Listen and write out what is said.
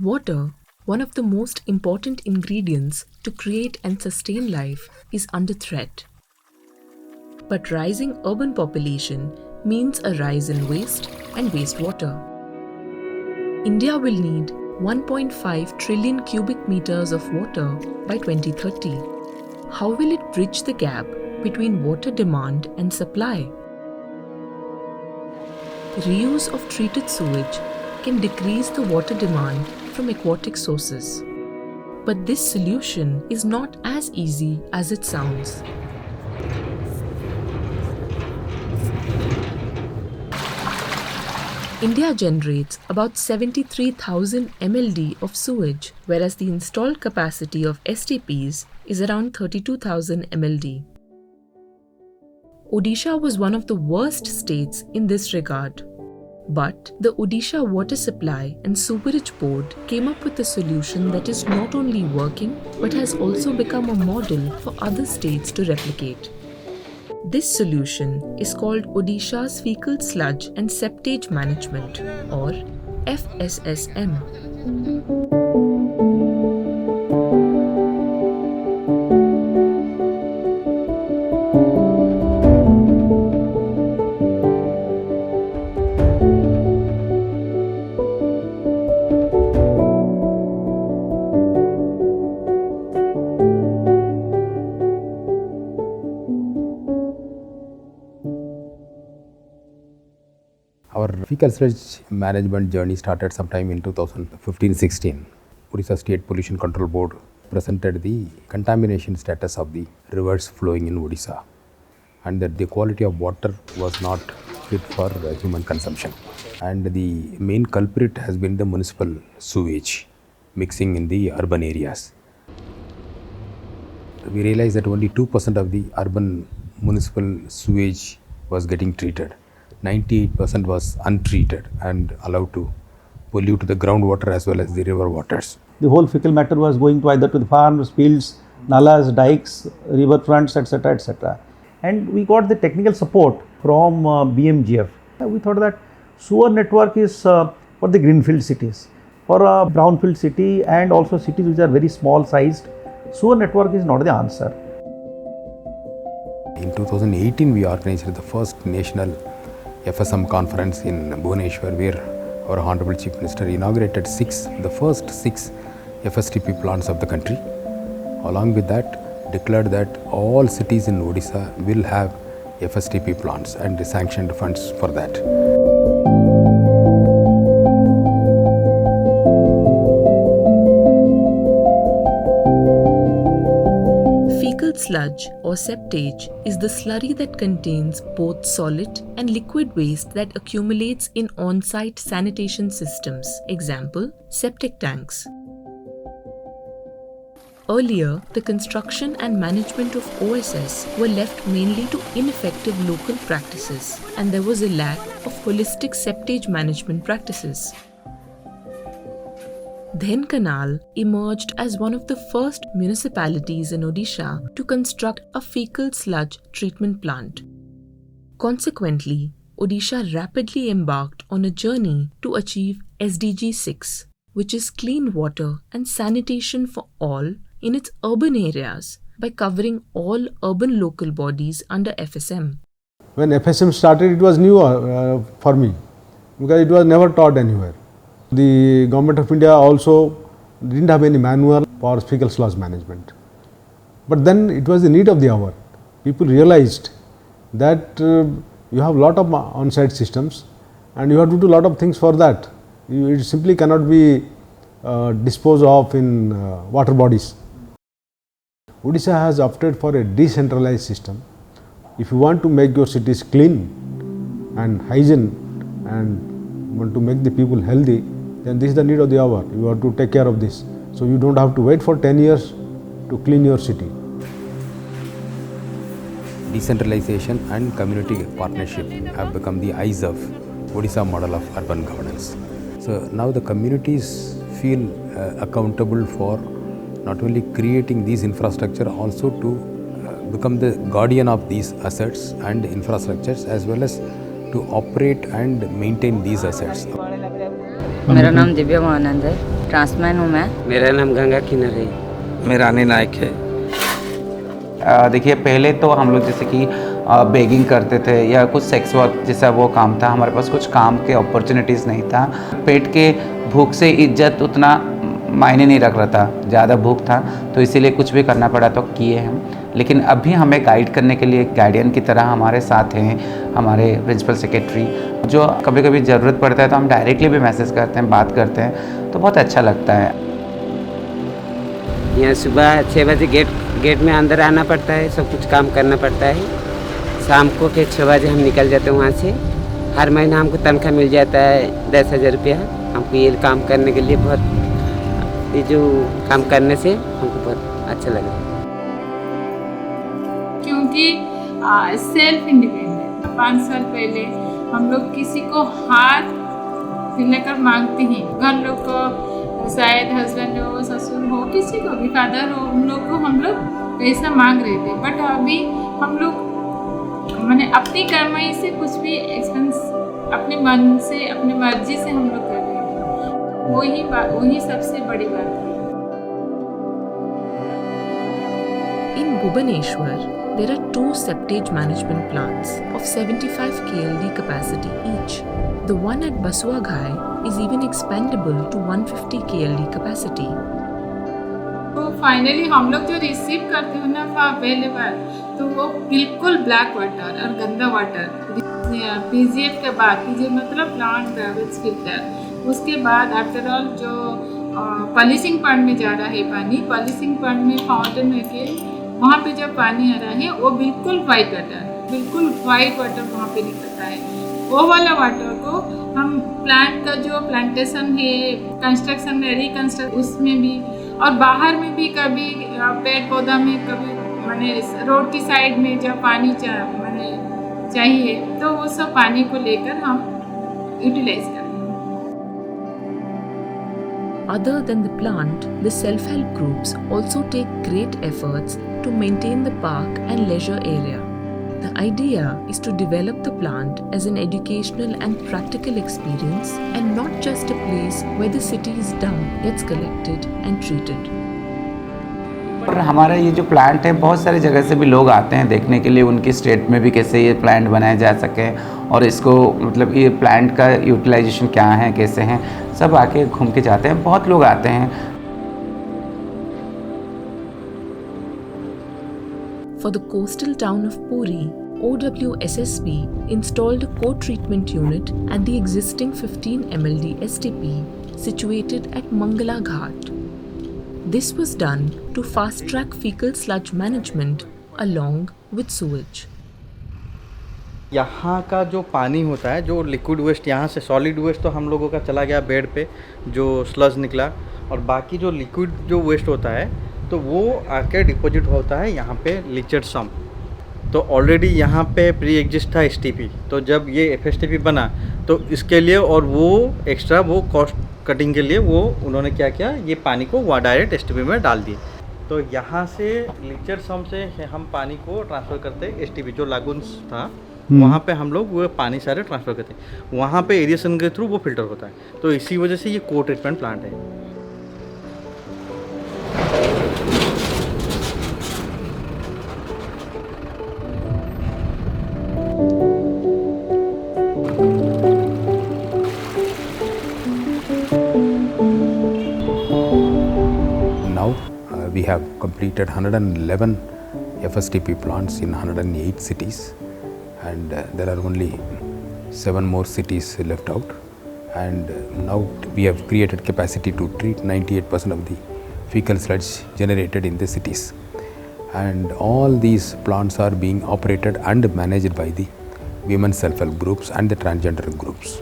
Water, one of the most important ingredients to create and sustain life, is under threat. But rising urban population means a rise in waste and wastewater. India will need 1.5 trillion cubic meters of water by 2030. How will it bridge the gap between water demand and supply? Reuse of treated sewage can decrease the water demand from aquatic sources. But this solution is not as easy as it sounds. India generates about 73,000 MLD of sewage, whereas the installed capacity of STPs is around 32,000 MLD. Odisha was one of the worst states in this regard. But the Odisha Water Supply and Sewerage Board came up with a solution that is not only working but has also become a model for other states to replicate. This solution is called Odisha's Faecal Sludge and Septage Management, or FSSM. Our fecal sludge management journey started sometime in 2015-16. Odisha State Pollution Control Board presented the contamination status of the rivers flowing in Odisha, and that the quality of water was not fit for human consumption. And the main culprit has been the municipal sewage mixing in the urban areas. We realized that only 2% of the urban municipal sewage was getting treated. 98% was untreated and allowed to pollute the groundwater as well as the river waters. The whole fecal matter was going to either to the farms, fields, nalas, dikes, river fronts, etc., etc. And we got the technical support from BMGF. We thought that sewer network is for the greenfield cities. For a brownfield city and also cities which are very small sized, sewer network is not the answer. In 2018, we organized the first national FSM conference in Baneswar, where our Honorable Chief Minister inaugurated the first six FSTP plants of the country. Along with that, declared that all cities in Odisha will have FSTP plants and sanctioned funds for that. Sludge or septage is the slurry that contains both solid and liquid waste that accumulates in on-site sanitation systems, example, septic tanks. Earlier, the construction and management of OSS were left mainly to ineffective local practices, and there was a lack of holistic septage management practices. Dhenkanal emerged as one of the first municipalities in Odisha to construct a fecal sludge treatment plant. Consequently, Odisha rapidly embarked on a journey to achieve SDG 6, which is clean water and sanitation for all in its urban areas by covering all urban local bodies under FSM. When FSM started, it was new for me because it was never taught anywhere. The Government of India also didn't have any manual for fecal sludge management. But then it was the need of the hour. People realized that you have a lot of on-site systems and you have to do a lot of things for that. It simply cannot be disposed of in water bodies. Odisha has opted for a decentralized system. If you want to make your cities clean and hygiene and want to make the people healthy, then this is the need of the hour. You have to take care of this. So you don't have to wait for 10 years to clean your city. Decentralization and community partnership have become the eyes of Odisha model of urban governance. So now the communities feel accountable for not only creating these infrastructure, also to become the guardian of these assets and infrastructures, as well as to operate and maintain these assets. मेरा नाम दिव्या महानंद है। Transman हूँ मैं। मेरा नाम गंगा किन्नर है। मेरा रानी नायक है। देखिए पहले तो हम लोग जैसे कि बेगिंग करते थे या कुछ सेक्स वर्क जैसा वो काम था, हमारे पास कुछ काम के अपॉर्चुनिटीज़ नहीं था। पेट के भूख से इज्जत उतना मायने नहीं रख रहा था, ज़्यादा भूख था तो इसीलिए कुछ भी करना पड़ा तो किए हम। लेकिन अभी हमें गाइड करने के लिए गार्डियन की तरह हमारे साथ हैं हमारे प्रिंसिपल सेक्रेटरी, जो कभी कभी ज़रूरत पड़ता है तो हम डायरेक्टली भी मैसेज करते हैं, बात करते हैं, तो बहुत अच्छा लगता है। यहाँ सुबह 6 बजे गेट में अंदर आना पड़ता है, सब कुछ काम करना पड़ता है। शाम को फिर 6 बजे हम निकल जाते हैं वहाँ से। हर महीना हमको तनख्वाह मिल जाता है 10,000 रुपया। हमको ये काम करने के लिए बहुत, ये जो काम करने से हमको बहुत अच्छा लग रहा है। क्योंकि सेल्फ इंडिपेंडेंट 5 साल पहले हम लोग किसी को हाथ दिलाकर मांगते हैं। घर लोग को शायद हस्बैंड हो, ससुर हो, किसी को भी, फादर हो, उन लोग को हम लोग पैसा मांग रहे थे। बट अभी हम लोग मैंने अपनी कमाई से कुछ भी एक्सपेंस अपने मन से, अपनी मर्जी से हम लोग कर रहे हैं। वही सबसे बड़ी बात है। In Baneswar, there are 2 septage management plants of 75 KLD capacity each. The one at Baneswar is even expandable to 150 KLD capacity. तो फाइनली हम लोग जो रिसीव करते हैं ना पहले बार, तो वो बिल्कुल ब्लैक वाटर और गंदा वाटर पीजीएफ के बाद, पीजीएफ मतलब प्लांट ग्रेविज फिल्टर, उसके बाद आफ्टर ऑल जो पॉलिशिंग पॉइंट में जा रहा है पानी, पॉलिशिंग पॉइंट में फाउंटेन में के वहाँ पे जब पानी आ रहा है वो बिल्कुल वाइट वाटर वहाँ पे निकलता है। वो वाला वाटर को हम प्लांट का जो प्लांटेशन है, कंस्ट्रक्शन में, रिकंस्ट्रक्ट उसमें भी और बाहर में भी, कभी पेड़ पौधा में, कभी मैंने रोड की साइड में जब पानी मैंने चाहिए तो वो सब पानी को लेकर हम यूटिलाइज करते हैं। Other than the plant, the self-help groups also take great efforts to maintain the park and leisure area. The idea is to develop the plant as an educational and practical experience and not just a place where the city's dump gets collected and treated. और हमारा ये जो plant है, बहुत सारी जगह से भी लोग आते हैं देखने के लिए, उनकी स्टेट में भी कैसे ये प्लांट बनाया जा सके और इसको मतलब ये प्लांट का यूटिलाइजेशन क्या है, कैसे हैं, सब आके घूम के जाते हैं। बहुत लोग आते हैं। For the coastal town of Puri, OWSSB installed a co-treatment unit at the existing 15 MLD STP situated at Mongala Ghat. This was done to fast-track fecal sludge management along with sewage. यहाँ का जो पानी होता है, जो liquid waste, यहाँ से solid waste तो हम लोगों का चला गया बेड पे, जो स्लज निकला, और बाकी जो लिक्विड जो वेस्ट होता है तो वो आके डिपॉजिट होता है यहाँ पे लिचर्ड सम। तो ऑलरेडी यहाँ पे प्री एग्जिस्ट था STP, तो जब ये FSTP बना तो इसके लिए और वो एक्स्ट्रा वो कॉस्ट कटिंग के लिए वो उन्होंने क्या किया, ये पानी को वो डायरेक्ट STP में डाल दिए। तो यहाँ से लिचर्ड सम से हम पानी को ट्रांसफ़र करते STP जो लागून्स था वहाँ पे हम लोग वो पानी सारे ट्रांसफ़र करते हैं, वहाँ पे एरिएशन के थ्रू वो फिल्टर होता है। तो इसी वजह से ये को ट्रीटमेंट प्लांट है। We have completed 111 FSTP plants in 108 cities, and there are only 7 more cities left out. And now we have created capacity to treat 98% of the fecal sludge generated in the cities. And all these plants are being operated and managed by the women self-help groups and the transgender groups.